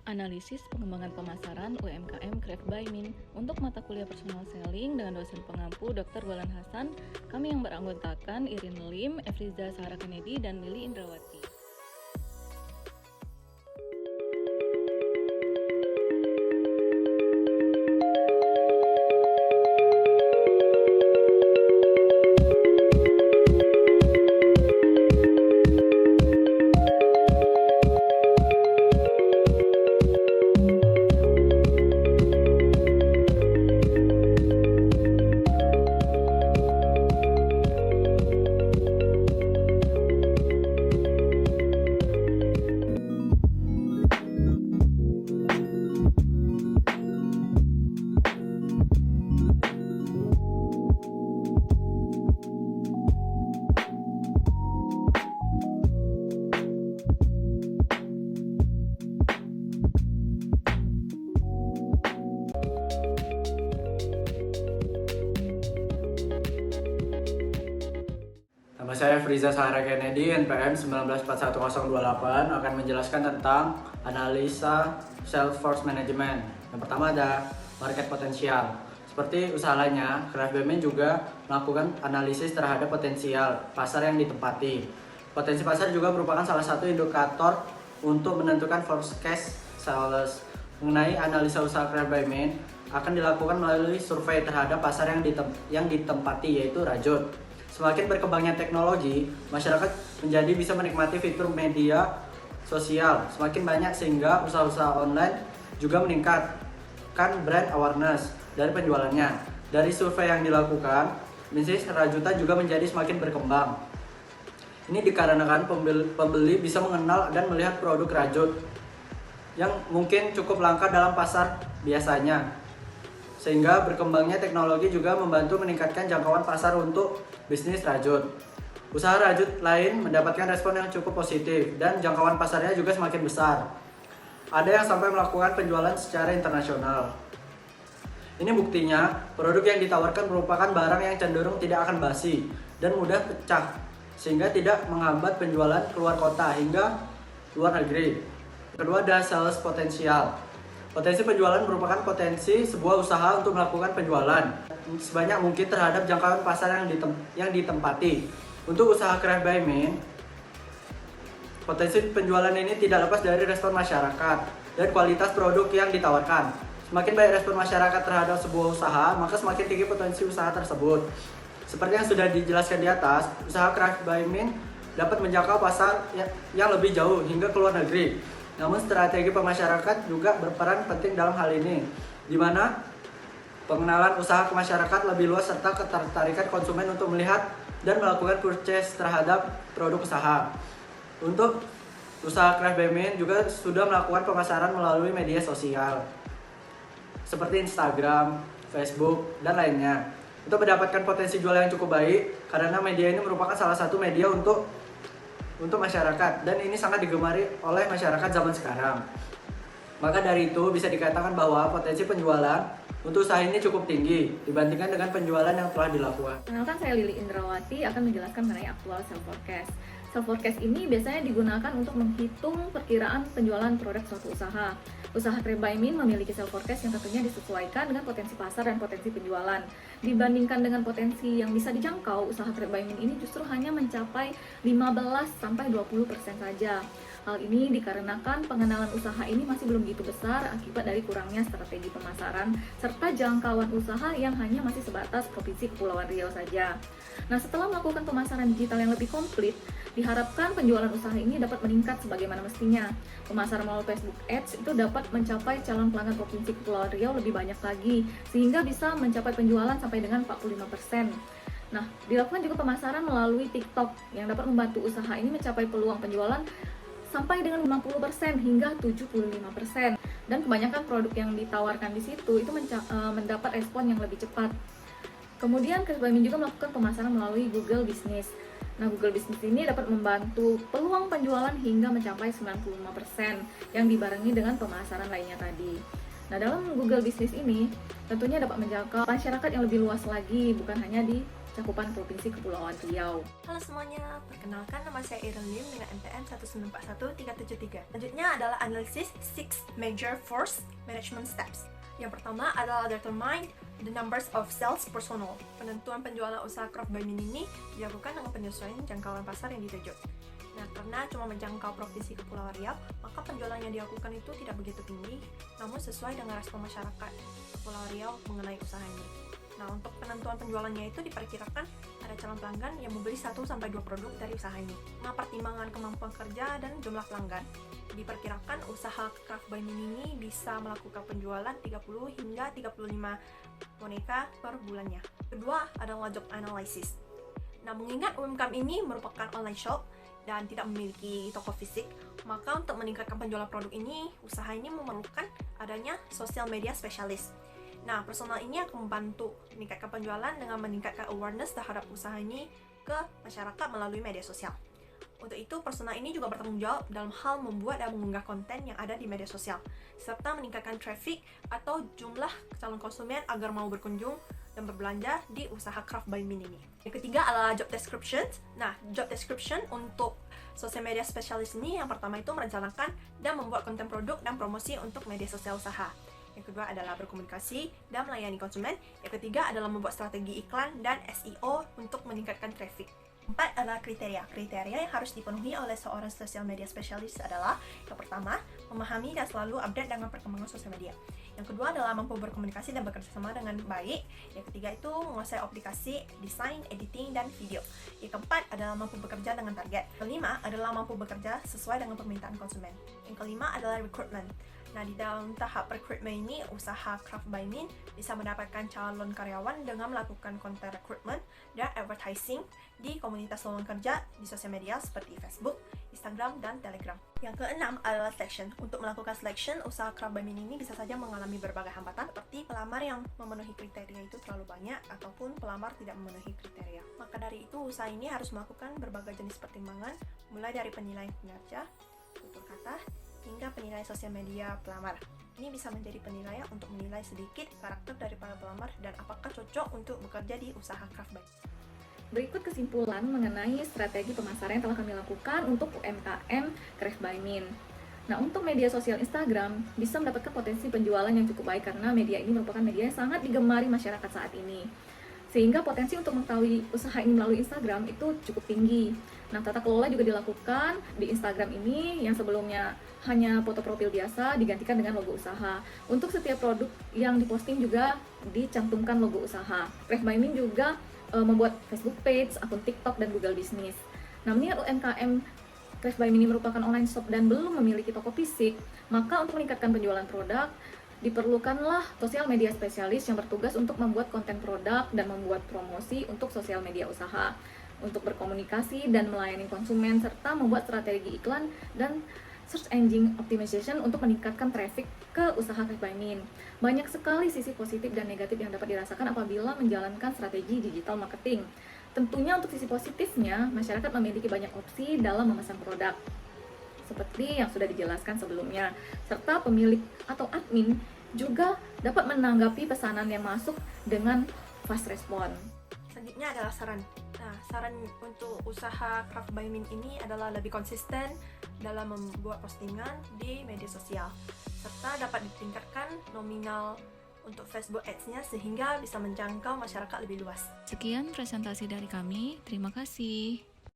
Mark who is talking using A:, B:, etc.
A: Analisis Pengembangan Pemasaran UMKM Craft by Min untuk mata kuliah Personal Selling dengan dosen pengampu Dr. Golan Hasan, kami yang beranggotakan Irin Lim, Efriza Sahara Kennedy, dan Lili Indrawati.
B: Nama saya Efriza Sahara Kennedy, NPM 19411028, akan menjelaskan tentang analisa sales force management. Yang pertama ada market potensial. Seperti usaha lainnya, Craft by Min juga melakukan analisis terhadap potensial pasar yang ditempati. Potensi pasar juga merupakan salah satu indikator untuk menentukan forecast sales. Mengenai analisa usaha Craft by Min akan dilakukan melalui survei terhadap pasar yang ditempati, yaitu rajut. Semakin berkembangnya teknologi, masyarakat menjadi bisa menikmati fitur media sosial semakin banyak sehingga usaha-usaha online juga meningkatkan brand awareness dari penjualannya. Dari survei yang dilakukan, bisnis rajutan juga menjadi semakin berkembang. Ini dikarenakan pembeli bisa mengenal dan melihat produk rajut yang mungkin cukup langka dalam pasar biasanya. Sehingga berkembangnya teknologi juga membantu meningkatkan jangkauan pasar untuk bisnis rajut. Usaha rajut lain mendapatkan respon yang cukup positif dan jangkauan pasarnya juga semakin besar. Ada yang sampai melakukan penjualan secara internasional. Ini buktinya, produk yang ditawarkan merupakan barang yang cenderung tidak akan basi dan mudah pecah, sehingga tidak menghambat penjualan keluar kota hingga luar negeri. Kedua, ada sales potensial. Potensi penjualan merupakan potensi sebuah usaha untuk melakukan penjualan sebanyak mungkin terhadap jangkauan pasar yang ditempati. Untuk usaha Craft by Min, potensi penjualan ini tidak lepas dari respon masyarakat dan kualitas produk yang ditawarkan. Semakin baik respon masyarakat terhadap sebuah usaha, maka semakin tinggi potensi usaha tersebut. Seperti yang sudah dijelaskan di atas, usaha Craft by Min dapat menjangkau pasar yang lebih jauh hingga ke luar negeri. Namun strategi pemasyarakat juga berperan penting dalam hal ini, di mana pengenalan usaha ke masyarakat lebih luas serta ketertarikan konsumen untuk melihat dan melakukan purchase terhadap produk usaha. Untuk usaha Craft by Min juga sudah melakukan pemasaran melalui media sosial seperti Instagram, Facebook, dan lainnya. Untuk mendapatkan potensi jual yang cukup baik karena media ini merupakan salah satu media untuk masyarakat dan ini sangat digemari oleh masyarakat zaman sekarang. Maka dari itu bisa dikatakan bahwa potensi penjualan untuk usaha ini cukup tinggi dibandingkan dengan penjualan yang telah dilakukan.
A: Kenalkan, saya Lili Indrawati akan menjelaskan mengenai aktual sales forecast. Sales forecast ini biasanya digunakan untuk menghitung perkiraan penjualan produk suatu usaha. Usaha Craft by Min memiliki sales forecast yang tentunya disesuaikan dengan potensi pasar dan potensi penjualan. Dibandingkan dengan potensi yang bisa dijangkau, usaha Craft by Min ini justru hanya mencapai 15-20% saja. Hal ini dikarenakan pengenalan usaha ini masih belum begitu besar akibat dari kurangnya strategi pemasaran serta jangkauan usaha yang hanya masih sebatas Provinsi Kepulauan Riau saja. Nah, setelah melakukan pemasaran digital yang lebih komplit, diharapkan penjualan usaha ini dapat meningkat sebagaimana mestinya. Pemasaran melalui Facebook Ads itu dapat mencapai calon pelanggan Provinsi Kepulauan Riau lebih banyak lagi, sehingga bisa mencapai penjualan sampai dengan 45%. Nah, dilakukan juga pemasaran melalui TikTok yang dapat membantu usaha ini mencapai peluang penjualan sampai dengan 50% hingga 75%. Dan kebanyakan produk yang ditawarkan di situ itu mendapat respon yang lebih cepat. Kemudian Craft by Min juga melakukan pemasaran melalui Google Business. Nah, Google Business ini dapat membantu peluang penjualan hingga mencapai 95% yang dibarengi dengan pemasaran lainnya tadi. Nah, dalam Google Business ini tentunya dapat menjangkau masyarakat yang lebih luas lagi, bukan hanya di cakupan Provinsi Kepulauan Riau.
C: Halo semuanya, perkenalkan nama saya Iren Lim dengan NPM 1941373. Selanjutnya adalah analisis 6 major force management steps. Yang pertama adalah determine the numbers of sales personnel. Penentuan penjualan usaha Craft by Min ini dilakukan dengan penyesuaian jangkauan pasar yang dituju. Nah, karena cuma menjangkau Provinsi Kepulauan Riau, maka penjualan yang dilakukan itu tidak begitu tinggi, namun sesuai dengan respon masyarakat Kepulauan Riau mengenai usaha ini. Nah, untuk penentuan penjualannya itu diperkirakan ada calon pelanggan yang membeli 1-2 produk dari usaha ini. Nah, pertimbangan kemampuan kerja dan jumlah pelanggan. Diperkirakan usaha Craft by Min ini bisa melakukan penjualan 30 hingga 35 boneka per bulannya. Kedua adalah job analysis. Nah, mengingat UMKM ini merupakan online shop dan tidak memiliki toko fisik, maka untuk meningkatkan penjualan produk ini, usaha ini memerlukan adanya sosial media spesialis. Nah, personal ini akan membantu meningkatkan penjualan dengan meningkatkan awareness terhadap usaha ini ke masyarakat melalui media sosial. Untuk itu, personal ini juga bertanggung jawab dalam hal membuat dan mengunggah konten yang ada di media sosial, serta meningkatkan traffic atau jumlah calon konsumen agar mau berkunjung dan berbelanja di usaha Craft by Min ini. Yang ketiga adalah job description. Nah, job description untuk sosial media spesialis ini yang pertama itu merencanakan dan membuat konten produk dan promosi untuk media sosial usaha. Yang kedua adalah berkomunikasi dan melayani konsumen. Yang ketiga adalah membuat strategi iklan dan SEO untuk meningkatkan traffic. Empat adalah kriteria. Kriteria yang harus dipenuhi oleh seorang sosial media spesialis adalah yang pertama, memahami dan selalu update dengan perkembangan sosial media. Yang kedua adalah mampu berkomunikasi dan bekerja sama dengan baik. Yang ketiga itu menguasai aplikasi, desain, editing, dan video. Yang keempat adalah mampu bekerja dengan target. Kelima adalah mampu bekerja sesuai dengan permintaan konsumen. Yang kelima adalah recruitment. Nah, di dalam tahap recruitment ini, usaha Craft by Min bisa mendapatkan calon karyawan dengan melakukan konten recruitment dan advertising di komunitas lowongan kerja di sosial media seperti Facebook, Instagram, dan Telegram. Yang keenam adalah selection. Untuk melakukan selection, usaha Craft by Min ini bisa saja mengalami berbagai hambatan seperti pelamar yang memenuhi kriteria itu terlalu banyak ataupun pelamar tidak memenuhi kriteria. Maka dari itu, usaha ini harus melakukan berbagai jenis pertimbangan, mulai dari penilaian kinerja, tutur kata, hingga penilaian sosial media pelamar. Ini bisa menjadi penilaian untuk menilai sedikit karakter dari para pelamar dan apakah cocok untuk bekerja di usaha Craft by.
A: Berikut kesimpulan mengenai strategi pemasaran yang telah kami lakukan untuk UMKM Craft by Min. Nah, untuk media sosial Instagram bisa mendapatkan potensi penjualan yang cukup baik karena media ini merupakan media yang sangat digemari masyarakat saat ini. Sehingga potensi untuk mengetahui usaha ini melalui Instagram itu cukup tinggi. Nah, tata kelola juga dilakukan di Instagram ini yang sebelumnya hanya foto profil biasa digantikan dengan logo usaha. Untuk setiap produk yang diposting juga dicantumkan logo usaha. Craft by Min juga membuat Facebook page, akun TikTok, dan Google Business. Nah, mengingat UMKM Craft by Min merupakan online shop dan belum memiliki toko fisik, maka untuk meningkatkan penjualan produk, diperlukanlah sosial media spesialis yang bertugas untuk membuat konten produk dan membuat promosi untuk sosial media usaha, untuk berkomunikasi dan melayani konsumen, serta membuat strategi iklan dan search engine optimization untuk meningkatkan traffic ke usaha Craft by Min. Banyak sekali sisi positif dan negatif yang dapat dirasakan apabila menjalankan strategi digital marketing. Tentunya untuk sisi positifnya, masyarakat memiliki banyak opsi dalam memesan produk, seperti yang sudah dijelaskan sebelumnya, serta pemilik atau admin juga dapat menanggapi pesanan yang masuk dengan fast respon.
C: Selanjutnya adalah saran. Nah, saran untuk usaha Craft by Min ini adalah lebih konsisten dalam membuat postingan di media sosial, serta dapat ditingkatkan nominal untuk Facebook Ads-nya sehingga bisa menjangkau masyarakat lebih luas.
D: Sekian presentasi dari kami, terima kasih.